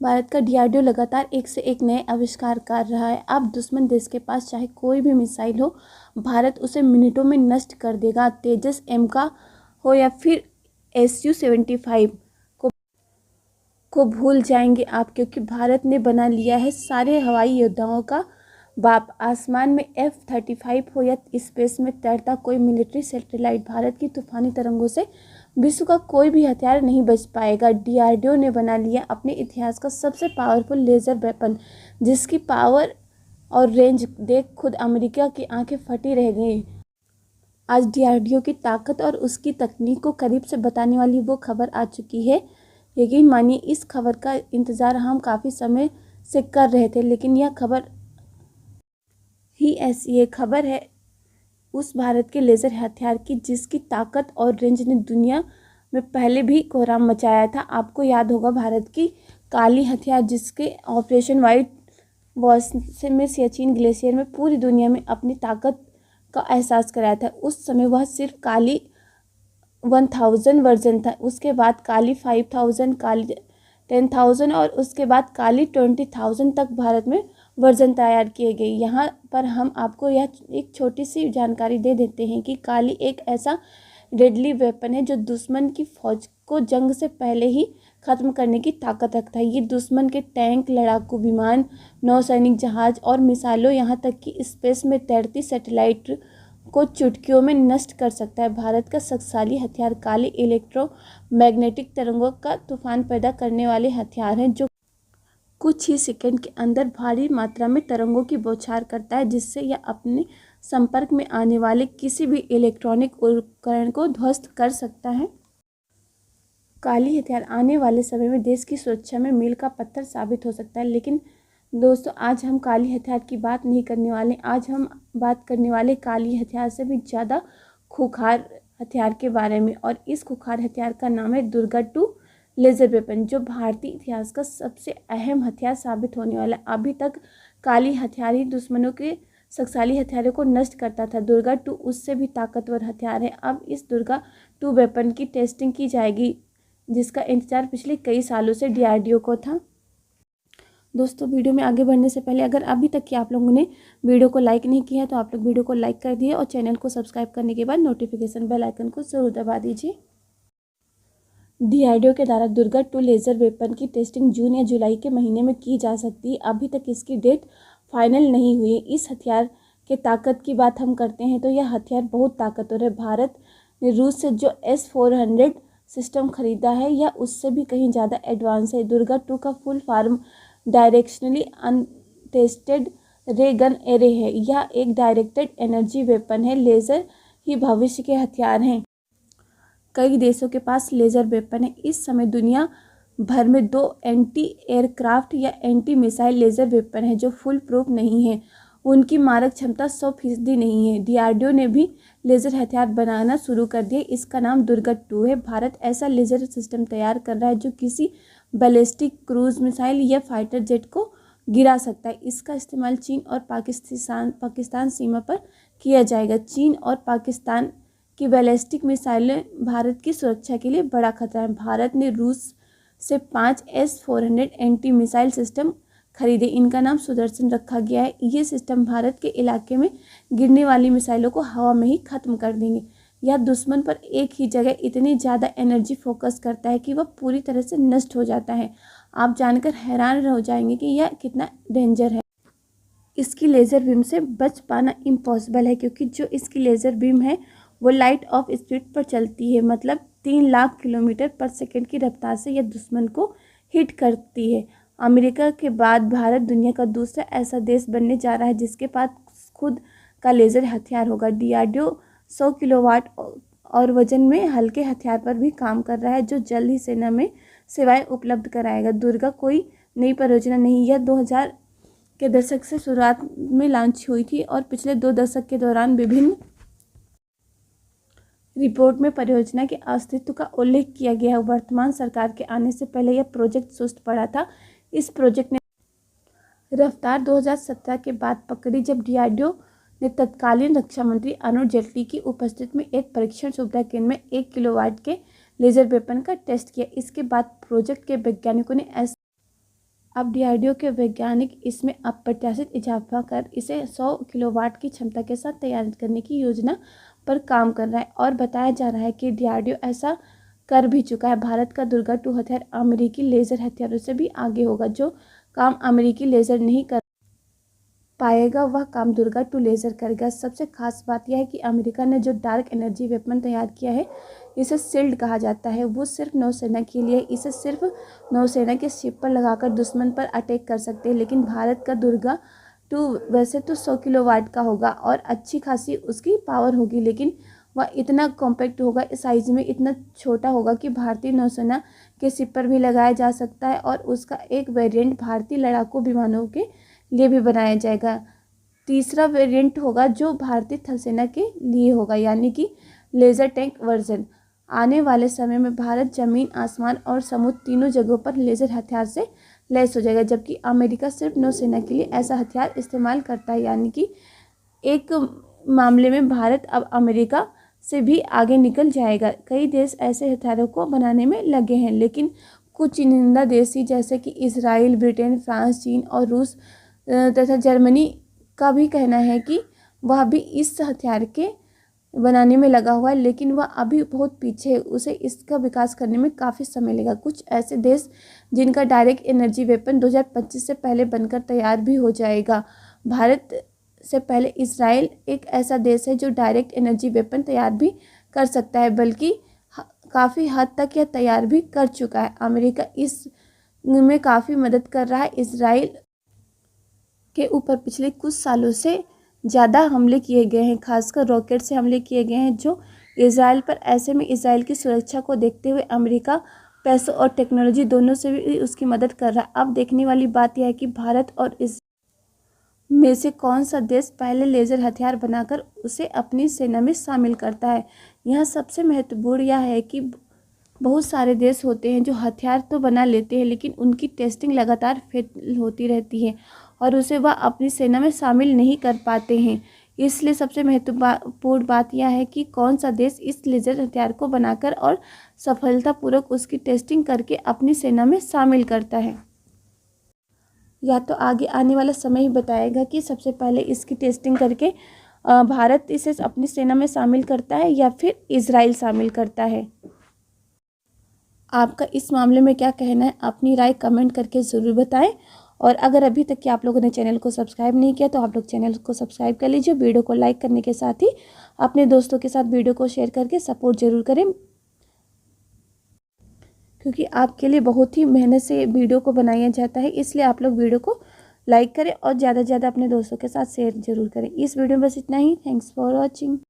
भारत का डीआरडीओ लगातार एक से एक नए आविष्कार कर रहा है। अब दुश्मन देश के पास चाहे कोई भी मिसाइल हो, भारत उसे मिनटों में नष्ट कर देगा। तेजस एम का हो या फिर SU-75 को भूल जाएंगे आप, क्योंकि भारत ने बना लिया है सारे हवाई योद्धाओं का बाप। आसमान में F-35 हो या स्पेस में तैरता कोई मिलिट्री सैटेलाइट, भारत की तूफानी तरंगों से विश्व का कोई भी हथियार नहीं बच पाएगा। डीआरडीओ ने बना लिया अपने इतिहास का सबसे पावरफुल लेज़र वेपन, जिसकी पावर और रेंज देख खुद अमेरिका की आंखें फटी रह गई। आज डीआरडीओ की ताकत और उसकी तकनीक को करीब से बताने वाली वो खबर आ चुकी है। यकीन मानिए, इस खबर का इंतज़ार हम काफ़ी समय से कर रहे थे, लेकिन यह खबर ही ऐसी ये खबर है उस भारत के लेज़र हथियार की, जिसकी ताकत और रेंज ने दुनिया में पहले भी कोहराम मचाया था। आपको याद होगा भारत की काली हथियार, जिसके ऑपरेशन वाइट वॉर्स में सियाचिन ग्लेशियर में पूरी दुनिया में अपनी ताकत का एहसास कराया था। उस समय वह सिर्फ काली 1000 वर्जन था, उसके बाद काली 5000, काली 10,000 और उसके बाद काली 20,000 तक भारत में वर्जन तैयार किए गए। यहाँ पर हम आपको यह एक छोटी सी जानकारी दे देते हैं कि काली एक ऐसा डेडली वेपन है जो दुश्मन की फौज को जंग से पहले ही खत्म करने की ताकत रखता है। ये दुश्मन के टैंक, लड़ाकू विमान, नौसैनिक जहाज और मिसाइलों, यहाँ तक कि स्पेस में तैरती सैटेलाइट को चुटकियों में नष्ट कर सकता है। भारत का शक्तिशाली हथियार काली इलेक्ट्रोमैग्नेटिक तरंगों का तूफान पैदा करने वाले हथियार हैं, जो कुछ ही सेकंड के अंदर भारी मात्रा में तरंगों की बौछार करता है, जिससे यह अपने संपर्क में आने वाले किसी भी इलेक्ट्रॉनिक उपकरण को ध्वस्त कर सकता है। काली हथियार आने वाले समय में देश की सुरक्षा में मील का पत्थर साबित हो सकता है। लेकिन दोस्तों, आज हम काली हथियार की बात नहीं करने वाले। आज हम बात करने वाले काली हथियार से भी ज़्यादा खूंखार हथियार के बारे में, और इस खूंखार हथियार का नाम है दुर्गा-2 लेज़र वेपन, जो भारतीय इतिहास का सबसे अहम हथियार साबित होने वाला। अभी तक काली हथियार ही दुश्मनों के शक्तिशाली हथियारों को नष्ट करता था। दुर्गा-2 उससे भी ताकतवर हथियार है। अब इस दुर्गा-2 वेपन की टेस्टिंग की जाएगी, जिसका इंतजार पिछले कई सालों से डीआरडीओ को था। दोस्तों, वीडियो में आगे बढ़ने से पहले अगर अभी तक कि आप लोगों ने वीडियो को लाइक नहीं किया है तो आप लोग वीडियो को लाइक कर दिए और चैनल को सब्सक्राइब करने के बाद नोटिफिकेशन बेल आइकन को ज़रूर दबा दीजिए। डीआरडीओ के द्वारा दुर्गा-2 लेज़र वेपन की टेस्टिंग जून या जुलाई के महीने में की जा सकती है। अभी तक इसकी डेट फाइनल नहीं हुई है। इस हथियार के ताकत की बात हम करते हैं तो यह हथियार बहुत ताकतवर है। भारत ने रूस से जो S-400 सिस्टम खरीदा है, यह उससे भी कहीं ज़्यादा एडवांस है। दुर्गा-2 का फुल फॉर्म डायरेक्शनली अनटेस्टेड रे गन एरे है। यह एक डायरेक्टेड एनर्जी वेपन है। लेज़र ही भविष्य के हथियार हैं। कई देशों के पास लेज़र वेपन है। इस समय दुनिया भर में 2 एंटी एयरक्राफ्ट या एंटी मिसाइल लेज़र वेपन है जो फुल प्रूफ नहीं है। उनकी मारक क्षमता 100% नहीं है। डीआरडीओ ने भी लेज़र हथियार बनाना शुरू कर दिया। इसका नाम दुर्गा-2 है। भारत ऐसा लेज़र सिस्टम तैयार कर रहा है जो किसी बैलिस्टिक क्रूज मिसाइल या फाइटर जेट को गिरा सकता है। इसका इस्तेमाल चीन और पाकिस्तान सीमा पर किया जाएगा। चीन और पाकिस्तान की बैलिस्टिक मिसाइलें भारत की सुरक्षा के लिए बड़ा खतरा है। भारत ने रूस से 5 S-400 एंटी मिसाइल सिस्टम खरीदे। इनका नाम सुदर्शन रखा गया है। ये सिस्टम भारत के इलाके में गिरने वाली मिसाइलों को हवा में ही खत्म कर देंगे। यह दुश्मन पर एक ही जगह इतनी ज़्यादा एनर्जी फोकस करता है कि वह पूरी तरह से नष्ट हो जाता है। आप जानकर हैरान हो जाएंगे कि यह कितना डेंजर है। इसकी लेज़र बीम से बच पाना इम्पॉसिबल है, क्योंकि जो इसकी लेज़र बीम है वो लाइट ऑफ स्पीड पर चलती है, मतलब 3 लाख किलोमीटर पर सेकंड की रफ्तार से यह दुश्मन को हिट करती है। अमेरिका के बाद भारत दुनिया का दूसरा ऐसा देश बनने जा रहा है जिसके पास खुद का लेज़र हथियार होगा। डीआरडीओ 100 किलोवाट और वजन में हल्के हथियार पर भी काम कर रहा है, जो जल्द ही सेना में सेवाएं उपलब्ध कराएगा। दुर्गा कोई नई परियोजना नहीं, यह 2000 के दशक से शुरुआत में लॉन्च हुई थी और पिछले 2 दशक के दौरान विभिन्न रिपोर्ट में परियोजना के अस्तित्व का उल्लेख किया गया है। वर्तमान सरकार के आने से पहले यह प्रोजेक्ट सुस्त पड़ा था। इस प्रोजेक्ट ने रफ्तार 2017 के बाद पकड़ी, जब डीआरडीओ ने तत्कालीन रक्षा मंत्री अरुण जेटली की उपस्थिति में एक परीक्षण सुविधा केंद्र में 1 किलोवाट के लेज़र वेपन का टेस्ट किया। इसके बाद प्रोजेक्ट के वैज्ञानिकों ने अब DRDO के वैज्ञानिक इसमें अप्रत्याशित इजाफा कर इसे 100 किलोवाट की क्षमता के साथ तैयार करने की योजना पर काम कर रहा है और बताया जा रहा है कि DRDO ऐसा कर भी चुका है। भारत का दुर्गा 2 हथियार अमेरिकी लेज़र हथियारों से भी आगे होगा। जो काम अमेरिकी लेज़र नहीं कर पाएगा वह काम दुर्गा 2 लेज़र करेगा। सबसे खास बात यह है कि अमेरिका ने जो डार्क एनर्जी वेपन तैयार किया है इसे शील्ड कहा जाता है। वो सिर्फ नौसेना के लिए, इसे सिर्फ नौसेना के शिप पर लगाकर दुश्मन पर अटैक कर सकते हैं। लेकिन भारत का दुर्गा 2 वैसे तो 100 किलोवाट का होगा और अच्छी खासी उसकी पावर होगी, लेकिन वह इतना कॉम्पैक्ट होगा, इस साइज में इतना छोटा होगा कि भारतीय नौसेना के शिप पर भी लगाया जा सकता है और उसका एक वेरिएंट भारतीय लड़ाकू विमानों के लिए भी बनाया जाएगा। तीसरा वेरिएंट होगा जो भारतीय थल सेना के लिए होगा, यानी कि लेज़र टैंक वर्जन। आने वाले समय में भारत जमीन, आसमान और समुद्र तीनों जगहों पर लेज़र हथियार से लैस हो जाएगा, जबकि अमेरिका सिर्फ नौसेना के लिए ऐसा हथियार इस्तेमाल करता है। यानी कि एक मामले में भारत अब अमेरिका से भी आगे निकल जाएगा। कई देश ऐसे हथियारों को बनाने में लगे हैं, लेकिन कुछ चुनिंदा देश ही जैसे कि इजराइल, ब्रिटेन, फ्रांस, चीन और रूस तथा जर्मनी का भी कहना है कि वह भी इस हथियार के बनाने में लगा हुआ है, लेकिन वह अभी बहुत पीछे है। उसे इसका विकास करने में काफ़ी समय लगेगा। कुछ ऐसे देश जिनका डायरेक्ट एनर्जी वेपन 2025 से पहले बनकर तैयार भी हो जाएगा। भारत से पहले इजराइल एक ऐसा देश है जो डायरेक्ट एनर्जी वेपन तैयार भी कर सकता है, बल्कि काफ़ी हद तक यह तैयार भी कर चुका है। अमेरिका इस में काफ़ी मदद कर रहा है। इजराइल के ऊपर पिछले कुछ सालों से ज़्यादा हमले किए गए हैं, खासकर रॉकेट से हमले किए गए हैं जो इजराइल पर। ऐसे में इजराइल की सुरक्षा को देखते हुए अमेरिका पैसों और टेक्नोलॉजी दोनों से भी उसकी मदद कर रहा है। अब देखने वाली बात यह है कि भारत और इस में से कौन सा देश पहले लेज़र हथियार बनाकर उसे अपनी सेना में शामिल करता है। यहाँ सबसे महत्वपूर्ण यह है कि बहुत सारे देश होते हैं जो हथियार तो बना लेते हैं, लेकिन उनकी टेस्टिंग लगातार फेल होती रहती है और उसे वह अपनी सेना में शामिल नहीं कर पाते हैं। इसलिए सबसे महत्वपूर्ण बात यह है कि कौन सा देश इस लेज़र हथियार को बनाकर और सफलतापूर्वक उसकी टेस्टिंग करके अपनी सेना में शामिल करता है। या तो आगे आने वाला समय ही बताएगा कि सबसे पहले इसकी टेस्टिंग करके भारत इसे अपनी सेना में शामिल करता है या फिर इजराइल शामिल करता है। आपका इस मामले में क्या कहना है, अपनी राय कमेंट करके ज़रूर बताएं। और अगर अभी तक कि आप लोगों ने चैनल को सब्सक्राइब नहीं किया तो आप लोग चैनल को सब्सक्राइब कर लीजिए। वीडियो को लाइक करने के साथ ही अपने दोस्तों के साथ वीडियो को शेयर करके सपोर्ट ज़रूर करें, क्योंकि आपके लिए बहुत ही मेहनत से वीडियो को बनाया जाता है। इसलिए आप लोग वीडियो को लाइक करें और ज़्यादा से ज़्यादा अपने दोस्तों के साथ शेयर ज़रूर करें। इस वीडियो में बस इतना ही। Thanks for watching.